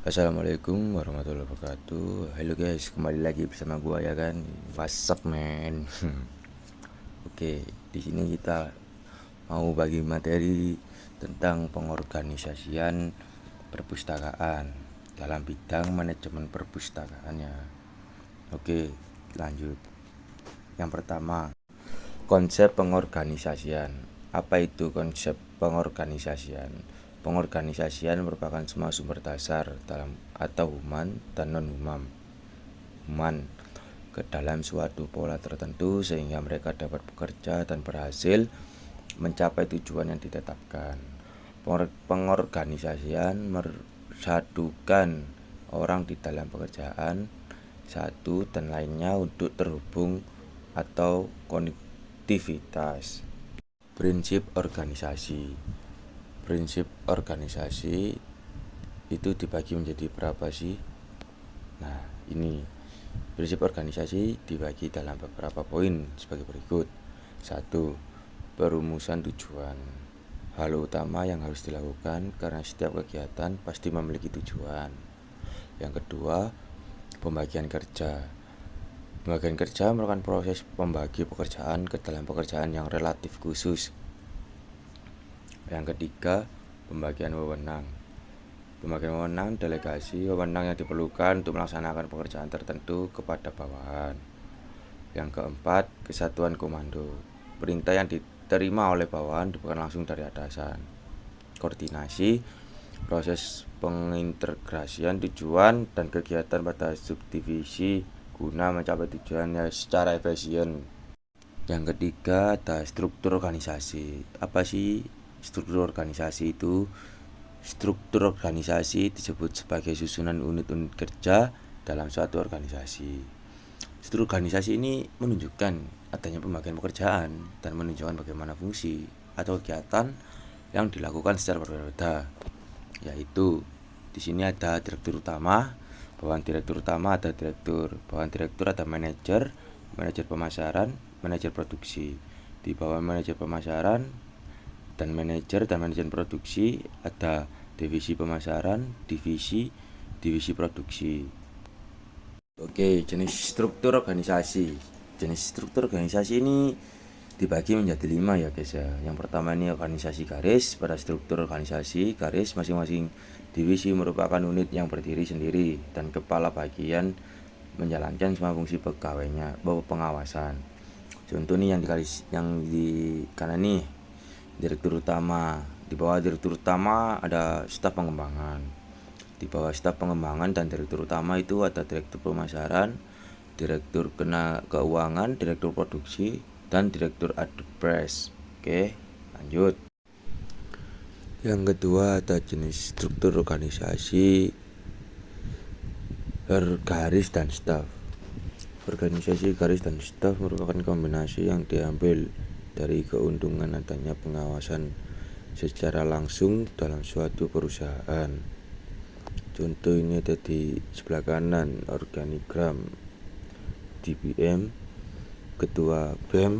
Assalamualaikum warahmatullahi wabarakatuh. Halo guys, kembali lagi bersama gua ya kan. What's up man? Oke, di sini kita mau bagi materi tentang pengorganisasian perpustakaan dalam bidang manajemen perpustakaan ya. Oke, lanjut. Yang pertama, konsep pengorganisasian. Apa itu konsep pengorganisasian? Pengorganisasian merupakan semua sumber dasar dalam atau human dan non-human ke dalam suatu pola tertentu sehingga mereka dapat bekerja dan berhasil mencapai tujuan yang ditetapkan. Pengorganisasian mersatukan orang di dalam pekerjaan satu dan lainnya untuk terhubung atau konektivitas. Prinsip organisasi. Prinsip organisasi itu dibagi menjadi berapa sih? Nah, ini prinsip organisasi dibagi dalam beberapa poin sebagai berikut. 1. Perumusan tujuan. Hal utama yang harus dilakukan karena setiap kegiatan pasti memiliki tujuan. Yang kedua, pembagian kerja. Pembagian kerja merupakan proses membagi pekerjaan ke dalam pekerjaan yang relatif khusus. Yang ketiga, pembagian wewenang. Pembagian wewenang, delegasi wewenang yang diperlukan untuk melaksanakan pekerjaan tertentu kepada bawahan. Yang keempat, kesatuan komando. Perintah yang diterima oleh bawahan bukan langsung dari atasan. Koordinasi, proses pengintegrasian tujuan dan kegiatan pada subdivisi guna mencapai tujuannya secara efisien. Yang ketiga, ada struktur organisasi. Apa sih struktur organisasi itu? Struktur organisasi disebut sebagai susunan unit-unit kerja dalam suatu organisasi. Struktur organisasi ini menunjukkan adanya pembagian pekerjaan dan menunjukkan bagaimana fungsi atau kegiatan yang dilakukan secara berbeda. Yaitu di sini ada direktur utama, bawahan direktur utama ada direktur, bawahan direktur ada manajer, manajer pemasaran, manajer produksi. Di bawah manajer pemasaran dan manajer produksi ada divisi pemasaran, divisi produksi. Oke, jenis struktur organisasi. Jenis struktur organisasi ini dibagi menjadi 5 ya guys ya. Yang pertama ini organisasi garis. Pada struktur organisasi garis, masing-masing divisi merupakan unit yang berdiri sendiri dan kepala bagian menjalankan semua fungsi pegawainya, pengawasan. Contoh nih yang di kanan nih, direktur utama. Di bawah direktur utama ada staf pengembangan. Di bawah staf pengembangan dan direktur utama itu ada direktur pemasaran, direktur keuangan, direktur produksi, dan direktur adpres. Oke, lanjut. Yang kedua ada jenis struktur organisasi garis dan staf. Organisasi garis dan staf merupakan kombinasi yang diambil dari keuntungan adanya pengawasan secara langsung dalam suatu perusahaan. Contoh ini ada di sebelah kanan, organigram DBM, ketua BEM,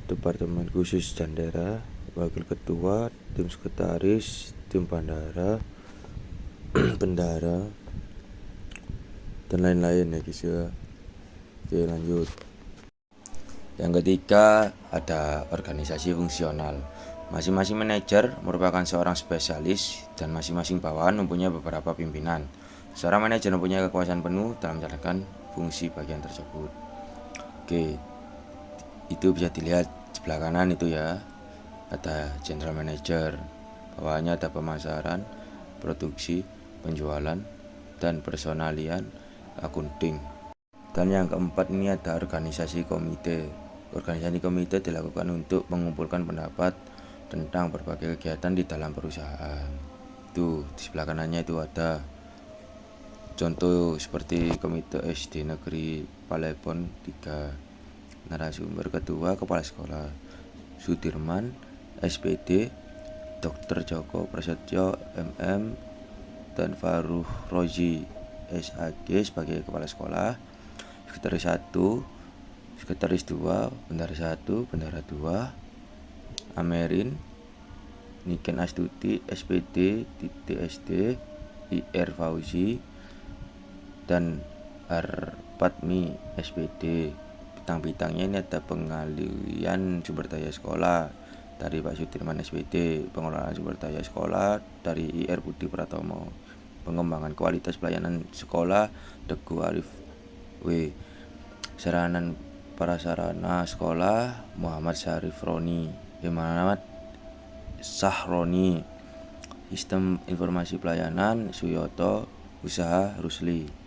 departemen khusus Candera, wakil ketua, tim sekretaris, tim bandara, bendara, dan lain-lain ya guys ya. Oke, lanjut. Yang ketiga ada organisasi fungsional. Masing-masing manajer merupakan seorang spesialis dan masing-masing bawahan mempunyai beberapa pimpinan. Seorang manajer mempunyai kekuasaan penuh dalam menjalankan fungsi bagian tersebut. Oke, itu bisa dilihat sebelah kanan itu ya. Ada general manager, bawahannya ada pemasaran, produksi, penjualan, dan personalian, akunting. Dan yang keempat ini ada organisasi komite. Organisasi komite dilakukan untuk mengumpulkan pendapat tentang berbagai kegiatan di dalam perusahaan. Itu di sebelah kanannya itu ada contoh seperti komite SD Negeri Palembang 3. Narasumber ketua kepala sekolah Sudirman SPD, Dr. Joko Prasetyo MM, dan Faruh Rozi SAG sebagai kepala sekolah. Sekretaris 1, sekretaris 2, bendara 1, bendara 2, Amerin, Niken Astuti SPD, TTSD, IR Fauzi, dan Arpadmi SPD. Bidang-bidangnya ini ada pengalian sumber daya sekolah dari Pak Sudirman SPD, pengelolaan sumber daya sekolah dari IR Budi Pratomo, pengembangan kualitas pelayanan sekolah Teguh Arif W, saranan prasarana sekolah Muhammad Syarif Roni, Muhammad Sahroni, sistem informasi pelayanan Suyoto, usaha Rusli.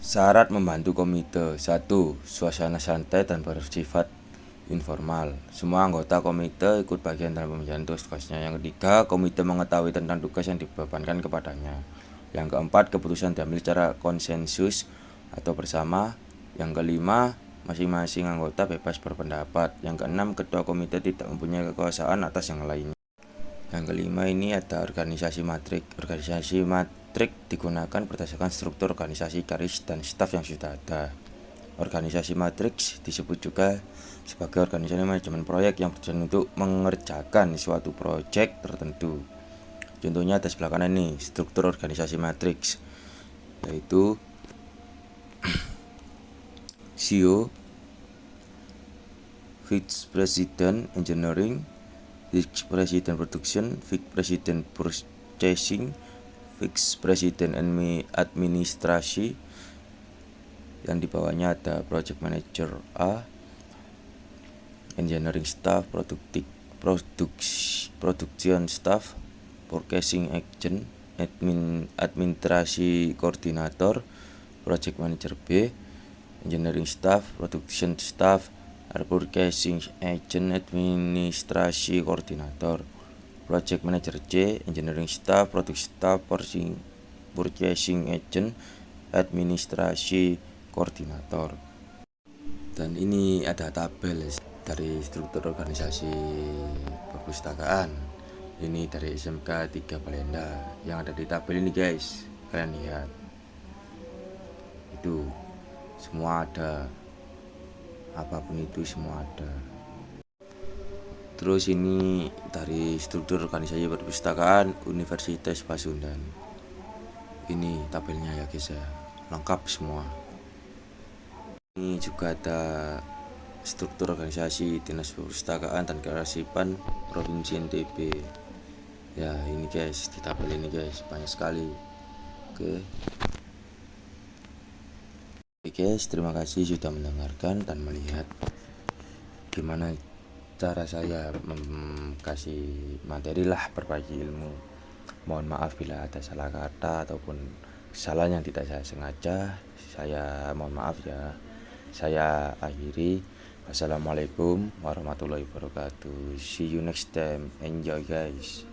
Syarat membantu komite: 1. Suasana santai dan bersifat informal. Semua anggota komite ikut bagian dalam pembicaraan tugasnya. Yang ketiga, komite mengetahui tentang tugas yang dibebankan kepadanya. Yang keempat, keputusan diambil secara konsensus atau bersama. Yang kelima, masing-masing anggota bebas berpendapat. Yang keenam, ketua komite tidak mempunyai kekuasaan atas yang lainnya. Yang kelima ini ada organisasi matrik. Organisasi matrik digunakan berdasarkan struktur organisasi, garis, dan staf yang sudah ada. Organisasi matriks disebut juga sebagai organisasi manajemen proyek yang bertujuan untuk mengerjakan suatu proyek tertentu. Contohnya ada sebelah kanan ini, struktur organisasi matriks, yaitu CEO, Vice President Engineering, Vice President Production, Vice President Purchasing, Vice President Administrasi. Yang di bawahnya ada Project Manager A, Engineering Staff, Production Staff, Purchasing Agent, Administrasi Koordinator, Project Manager B, Engineering Staff, Production Staff, Purchasing Agent, Administrasi Koordinator, Project Manager C, Engineering Staff, Production Staff, Purchasing Agent, Administrasi Koordinator. Dan ini ada tabel dari struktur organisasi perpustakaan. Ini dari SMK 3 Balenda. Yang ada di tabel ini guys, kalian lihat. Itu semua ada, apapun itu semua ada. Terus ini dari struktur organisasi perpustakaan Universitas Pasundan. Ini tabelnya ya guys ya, lengkap semua. Ini juga ada struktur organisasi Dinas Perpustakaan dan Kearsipan Provinsi NTB. Ya ini guys, di tabel ini guys, banyak sekali. Oke guys, terima kasih sudah mendengarkan dan melihat gimana cara saya kasih materi lah, berbagi ilmu. Mohon maaf bila ada salah kata ataupun kesalahan yang tidak saya sengaja. Saya mohon maaf ya. Saya akhiri. Wassalamualaikum warahmatullahi wabarakatuh. See you next time. Enjoy guys.